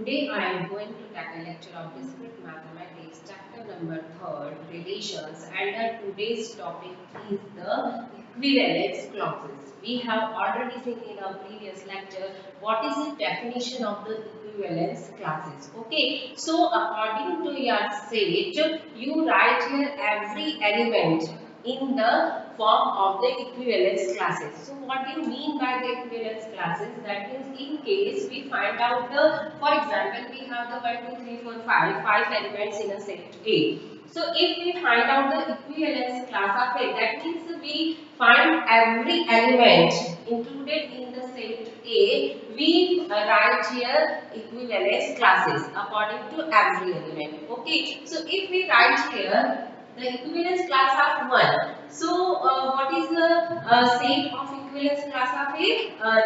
Today I am going to tackle lecture of discrete mathematics, chapter number 3rd, relations, and today's topic is the equivalence clauses. We have already seen in our previous lecture what is the definition of the equivalence clauses. Okay, so according to your set, you write here every element in the form of the equivalence classes. So what do you mean by the equivalence classes? That means in case we find out the, for example, we have the 1, 2, 3, 4, 5 elements in a set A. So if we find out the equivalence class of A, that means we find every element included in the set A, we write here equivalence classes according to every element. Okay, so if we write here the equivalence class of 1. So, what is the set of equivalence class of A?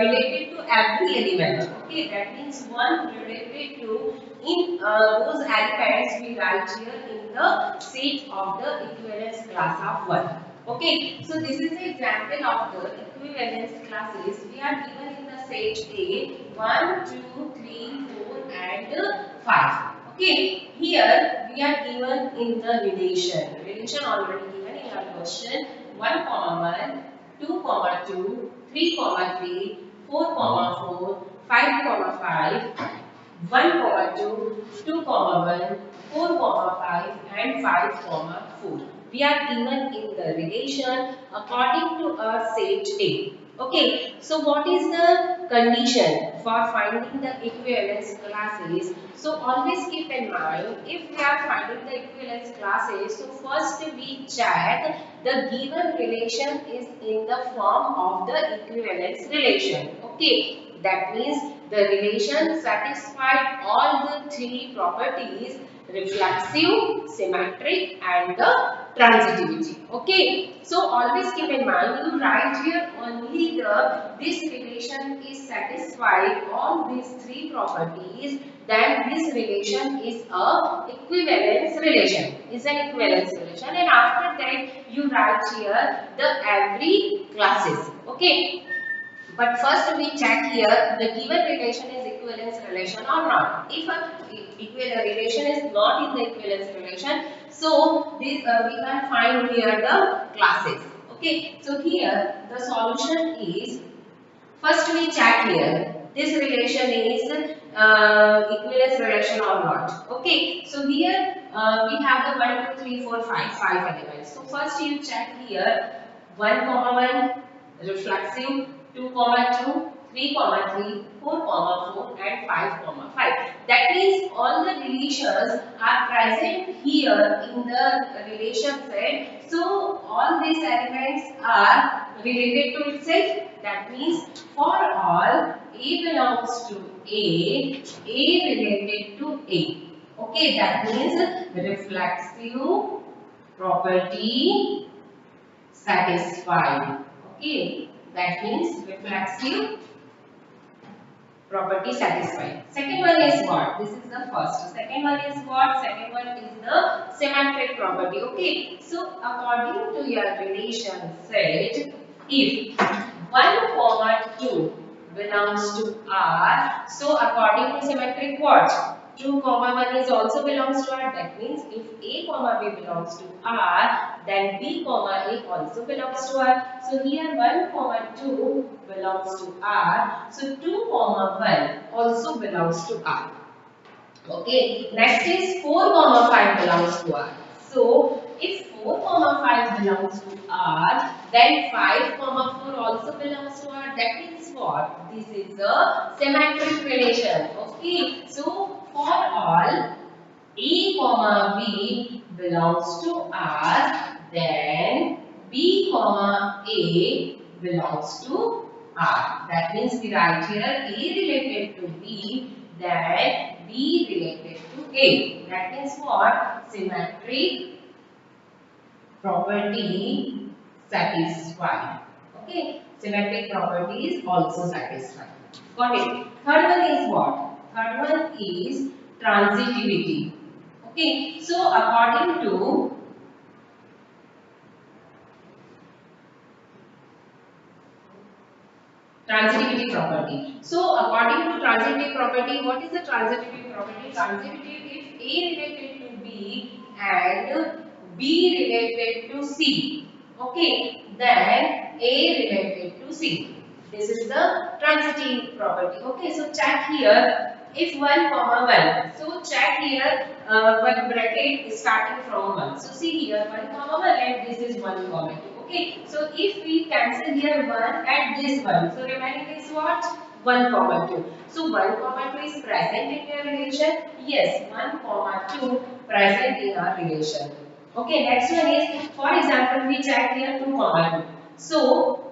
Related to every element. Okay, that means 1 related to in those elements we write here in the set of the equivalence class of 1. Okay, so this is the example of the equivalence classes. We are given in the set A 1, 2, 3, 4 and 5. Okay, here we are given in the relation. Relation already given in our question. 1, 1, 2, 2, 3, 3, 4, 4, 5, 5, 1, 2, 2, 1, 4, 5 and 5, 4. We are given in the relation according to our set A. Okay, so what is the condition for finding the equivalence classes? So always keep in mind, if we are finding the equivalence classes, so first we check the given relation is in the form of the equivalence relation. Okay, that means the relation satisfied all the three properties: reflexive, symmetric and the transitivity. Okay, so always keep in mind, you write here only this relation is satisfied all these three properties, then this relation is a equivalence relation, and after that you write here the every classes. Okay, but first we check here the given relation is equivalence relation or not. If a equivalent relation is not in the equivalence relation, so this we can find here the classes. Okay, so here the solution is, first we check here this relation is equivalence relation or not. Okay, so here we have the 1, 2, 3, 4, 5 elements. So first you check here 1, 1 reflexive, 2, 2, 3, 3, 4, 4 and 5, 5. That means all the relations are present here in the relation set. So all these elements are related to itself. That means for all A belongs to A related to A. Okay, that means reflexive property satisfied. Okay, that means reflexive property satisfied. Second one is what? This is the first. Second one is what? Second one is the symmetric property. Okay, so according to your relation set, if 1, 2 belongs to R, so according to symmetric what? 2, 1 is also belongs to R. That means if A, B belongs to R, then B, A also belongs to R. So here 1, 2 belongs to R. So 2, 1 also belongs to R. Okay. Next is 4, 5 belongs to R. So if 4, 5 belongs to R, then 5, 4 also belongs to R. That means what? This is a symmetric relation. Okay. So for all A, B belongs to R, then B, A belongs to R. That means we write here A related to B, then B related to A. That means what? Symmetric property satisfied. Okay, symmetric property is also satisfied. Got it? Third one is what? Third one is transitivity. Okay, so according to transitivity transitive property. So according to transitive property, what is the transitive property? Transitive, if A related to B and B related to C, okay, then A related to C. This is the transitive property. Okay, so check here. If 1 comma 1, so check here one bracket is starting from 1. So see here 1 comma 1 and this is 1 comma 2. Okay, so if we cancel here 1 and this 1, so remaining is what? 1 comma 2. So 1 comma 2 is present in your relation? Yes, 1 comma 2 present in our relation. Okay, next one is, for example, we check here 2 comma 2. So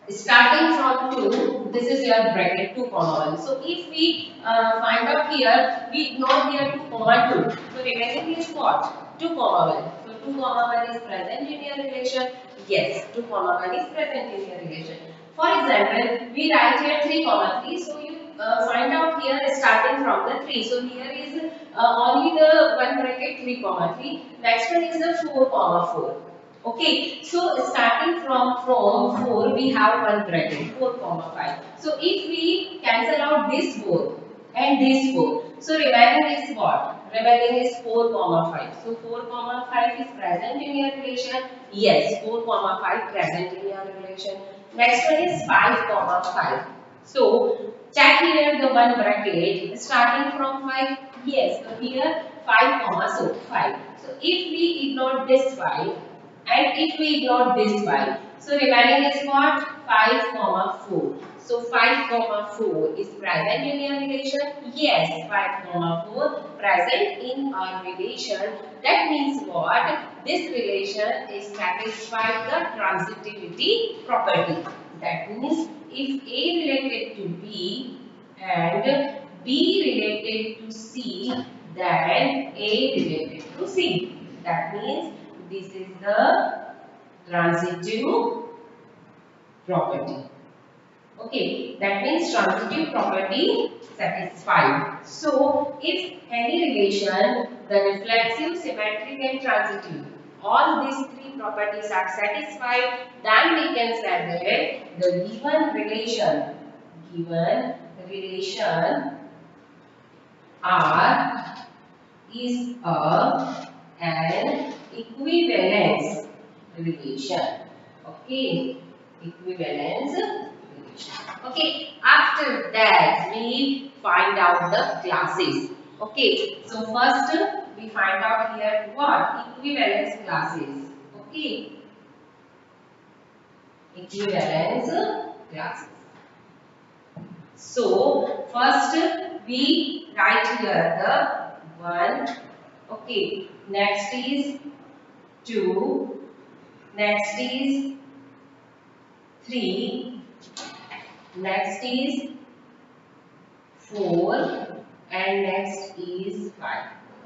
starting from 2, this is your bracket 2 comma 1. So if we find out here, we ignore here 2 comma 2. So remaining is what? 2 comma 1. So 2 comma 1 is present in your relation. Yes, 2 comma 1 is present in your relation. For example, we write here 3 comma 3. So you find out here starting from the 3. So here is only the one bracket 3 comma 3. Next one is the 4 comma 4. Okay, so starting from 4, we have one bracket 4 comma 5. So if we cancel out this 4 and this 4, so remaining is what? Remaining is 4 comma 5. So 4 comma 5 is present in your relation. Yes, 4 comma 5 present in your relation. Next one is 5 comma 5. So check here the one bracket starting from 5. Yes, so here 5 comma so 5. So if we ignore this 5 and if we ignore this 5, so remaining is what? 5 comma 4. So 5 comma 4 is present in your relation. Yes, 5 comma 4 present in our relation. That means what? This relation is satisfied the transitivity property. That means if A related to B and B related to C, then A related to C. That means this is the transitive property. Okay, that means transitive property satisfied. So, if any relation, the reflexive, symmetric and transitive, all these three properties are satisfied, then we can say that the given relation R is an equivalence relation. Okay, equivalence relation. Okay, after that we find out the classes. Okay, so first we find out here what? Equivalence classes. Okay, equivalence classes. So first we write here the 1. Okay, next is 2, next is 3, next is 4 and next is 5.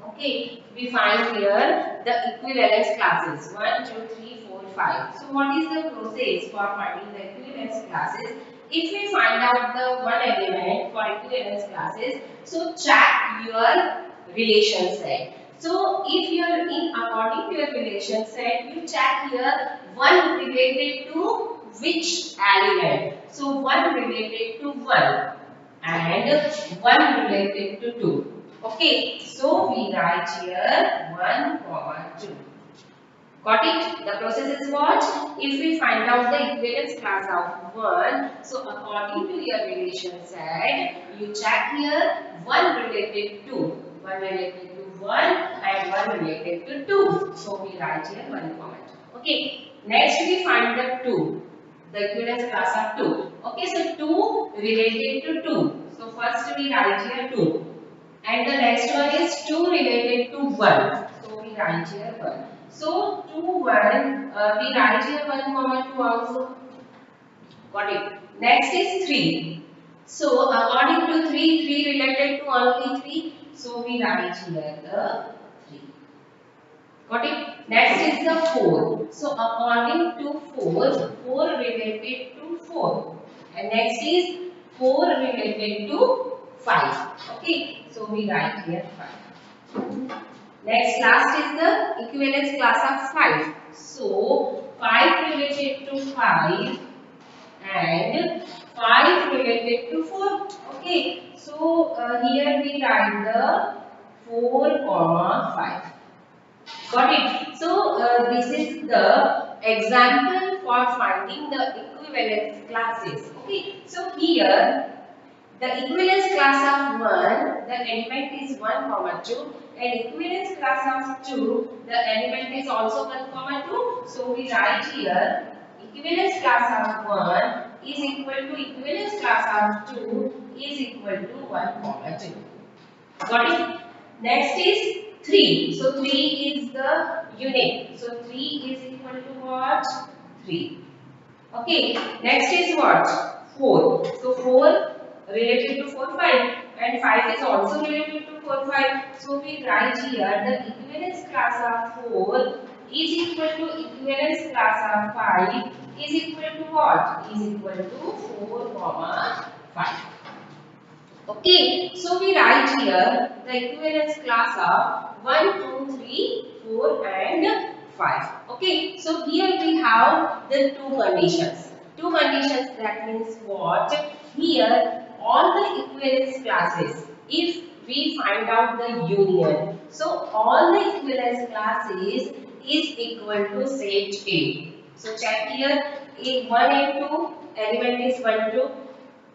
Okay, we find here the equivalence classes 1, 2, 3, 4, 5. So what is the process for finding the equivalence classes? If we find out the one element for equivalence classes, so check your relation set. So if you are in according to your relation set, you check here one related to which element. So one related to 1 and one related to 2. Okay, so we write here 1 comma 2. Got it? The process is what? If we find out the equivalence class of 1, so according to your relation set, you check here 1 related to 1 related to 1 and 1 related to 2. So we write here 1 comma 2. Okay, next we find the 2. The equivalence class of 2. Okay, so 2 related to 2. So first we write here 2. And the next one is 2 related to 1. So we write here 1. So 2, 1, we write here 1 comma 2 also. Got it. Next is 3. So according to 3 related to only 3. So we write here the 3. Got it? Next is the 4. So according to 4 related to 4. And next is 4 related to 5. Okay, so we write here 5. Next, last is the equivalence class of 5. So 5 related to 5 and 5 related to 4. Okay, so here we write the 4 comma 5. Got it? So this is the example for finding the equivalence classes. Okay, so here the equivalence class of 1, the element is 1 comma 2, and equivalence class of 2, the element is also 1 comma 2. So we write here equivalence class of 1 is equal to equivalence class of 2 is equal to 1 comma 2. Got it? Next is 3. So 3 is the unit. So 3 is equal to what? 3. Okay. Next is what? 4. So 4 related to 4, 5. And 5 is also related to 4, 5. So we write here the equivalence class of 4 is equal to equivalence class of 5 is equal to what? Is equal to 4 comma 5. Okay, so we write here the equivalence class of 1, 2, 3, 4 and 5. Okay, so here we have the two conditions. Two conditions, that means what? Here all the equivalence classes, if we find out the union, so all the equivalence classes is equal to set A. So check here, A1 and 2 element is 1, 2.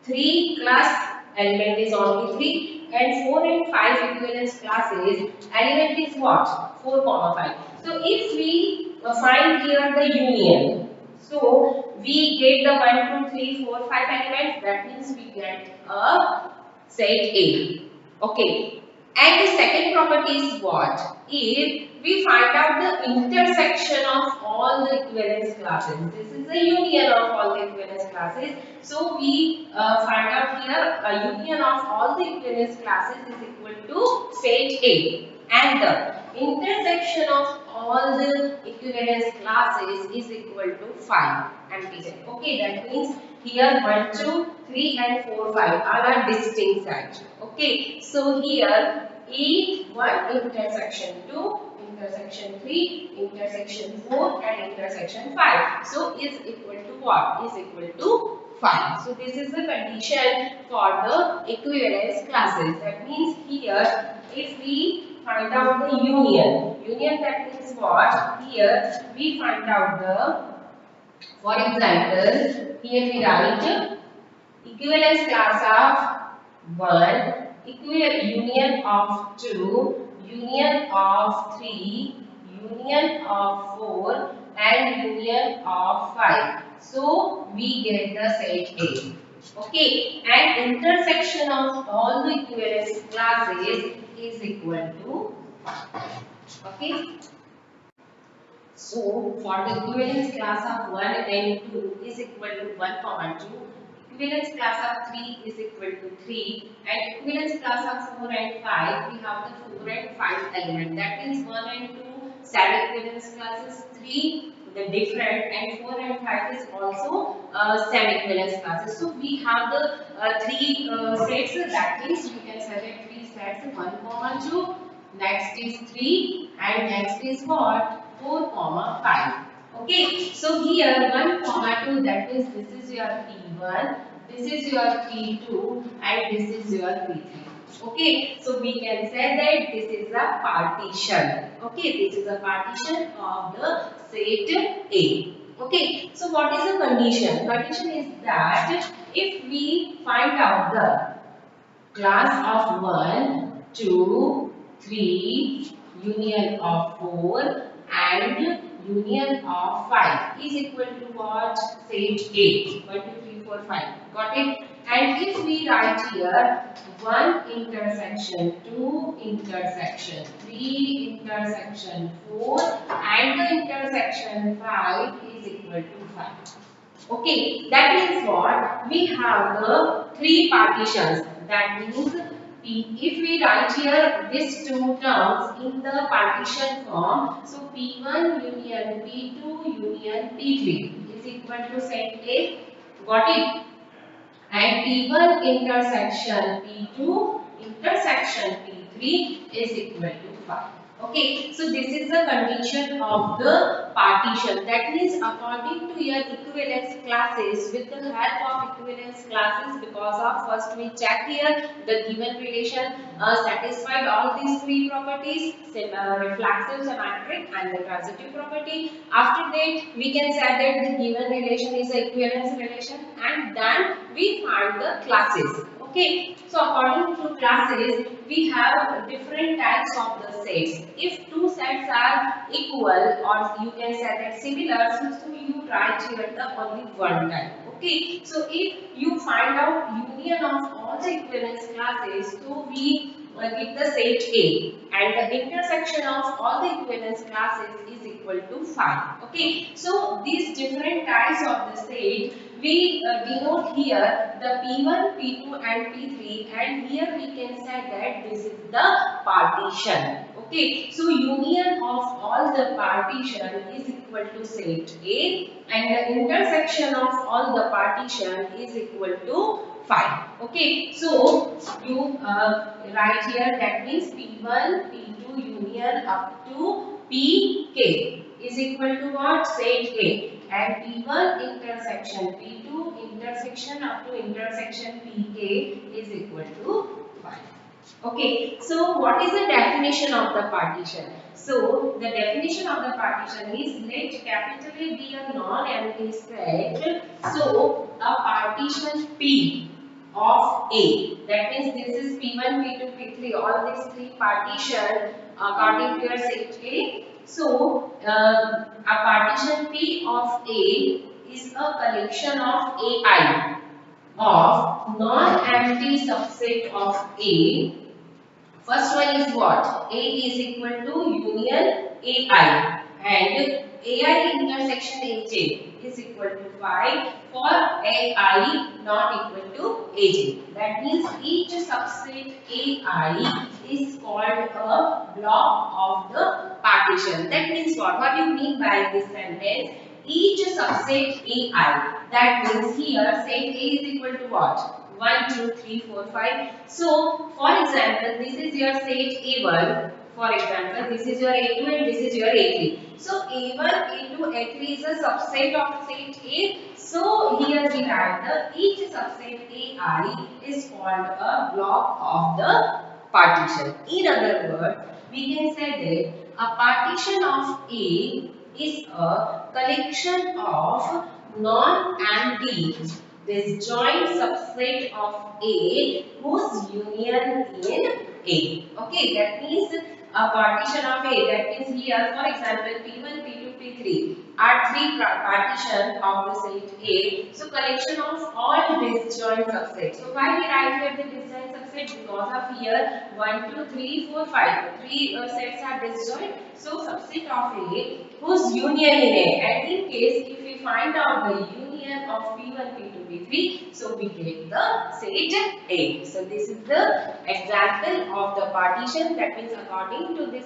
3 class element is only 3 and 4 and 5 equivalence classes element is what? 4 comma 5. So if we find here the union, so we get the 1, 2, 3, 4, 5 elements, that means we get a set A. Okay. And the second property is what? If we find out the intersection of all the equivalence classes. This is the union of all the equivalence classes. So we find out here a union of all the equivalence classes is equal to set A. And the intersection of all the equivalence classes is equal to 5 antigen. Okay, that means here 1, 2, 3 and 4, 5 all are distinct sets. Okay, so here E1 intersection 2, intersection 3, intersection 4 and intersection 5. So is equal to what? Is equal to 5. So this is the condition for the equivalence classes. That means here if we find out the union that means what? Here we find out the, for example, here we write equivalence class of 1, union of 2, union of 3, union of 4 and union of 5. So we get the set A. Okay, and intersection of all the equivalence classes is equal to 1. Okay. So for the equivalence class of 1 and 2 is equal to 1 comma 2. Equivalence class of 3 is equal to 3 and equivalence class of 4 and 5 we have the 4 and 5 element, that is 1 and 2 same equivalence classes, 3 the different and 4 and 5 is also same equivalence classes. So we have the 3 sets, that means we can select 3 sets, 1 comma 2, next is 3 and next is what? 4 comma 5. Okay, so here 1 comma 2, that is this is your P1, this is your P2 and this is your P3. Okay, so we can say that this is a partition. Okay, this is a partition of the set A. Okay, so what is the condition? Condition is that if we find out the class of 1, 2, 3, union of 4 and union of 5 is equal to what? Set A. 1, 2, 3, 4, 5. Got it? And if we write here 1 intersection 2 intersection 3 intersection 4 and the intersection 5 is equal to 5. Okay, that means what? We have the 3 partitions. That means if we write here these two terms in the partition form, so P1 union P2 union P3 is equal to set A. Got it? And P1 intersection P2 intersection P3 3 is equal to 5. Okay, so this is the condition of the partition. That means according to your equivalence classes, with the help of equivalence classes, because of first we check here the given relation satisfied all these three properties, reflexive, symmetric and the transitive property. After that we can say that the given relation is an equivalence relation, and then we find the classes. Okay, so according to classes, we have different types of the sets. If two sets are equal, or you can say that similar, so you write here the only one type. Okay, so if you find out union of all the equivalence classes, so we give the set A, and the intersection of all the equivalence classes is equal to 5. Okay, so these different types of the set we denote here the P1, P2 and P3, and here we can say that this is the partition. Okay, so union of all the partition is equal to set A, and the intersection of all the partition is equal to 5. Okay, so you write here, that means P1, P2 union up to Pk is equal to what? Set A. And P1 intersection P2 intersection up to intersection Pk is equal to 5. Okay, so what is the definition of the partition? So the definition of the partition is, let capital A be a non-empty set. So a partition P of A, that means this is P1, P2, P3, all these three partition according to your set A. So a partition P of A is a collection of AI of non-empty subset of A. First one is what? A is equal to union AI, and AI intersection AJ is equal to 5 for AI not equal to AJ. That means each subset AI is called a block of the partition. That means what? What do you mean by this sentence? Each subset AI. That means here set A is equal to what? 1, 2, 3, 4, 5. So, for example, this is your set A1. For example, this is your A2 and this is your A3. So, A1, A2, A3 is a subset of set A. So, here we write the each subset AI is called a block of the partition. In other words, we can say that a partition of A is a collection of non-empty disjoint subset of A whose union in A. Okay, that means a partition of A. That means here, for example, P1, P2, P3 are three partition of the set A. So collection of all disjoint subsets. So why we write here the disjoint subset? Because of here 1, 2, 3, 4, 5. Three sets are disjoint. So subset of A whose union in A. And in case if we find out the union of P1, P2, P3, so we get the set A. So this is the example of the partition. That means according to this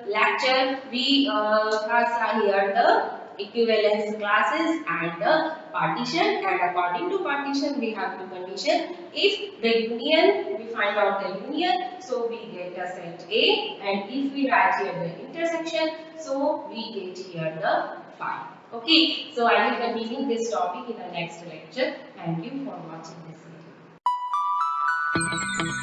lecture, we have here the equivalence classes and the partition, and according to partition we have two condition. If the union, we find out the union, so we get a set A, and if we write here the intersection, so we get here the phi. Okay, so I will continue this topic in the next lecture. Thank you for watching this video.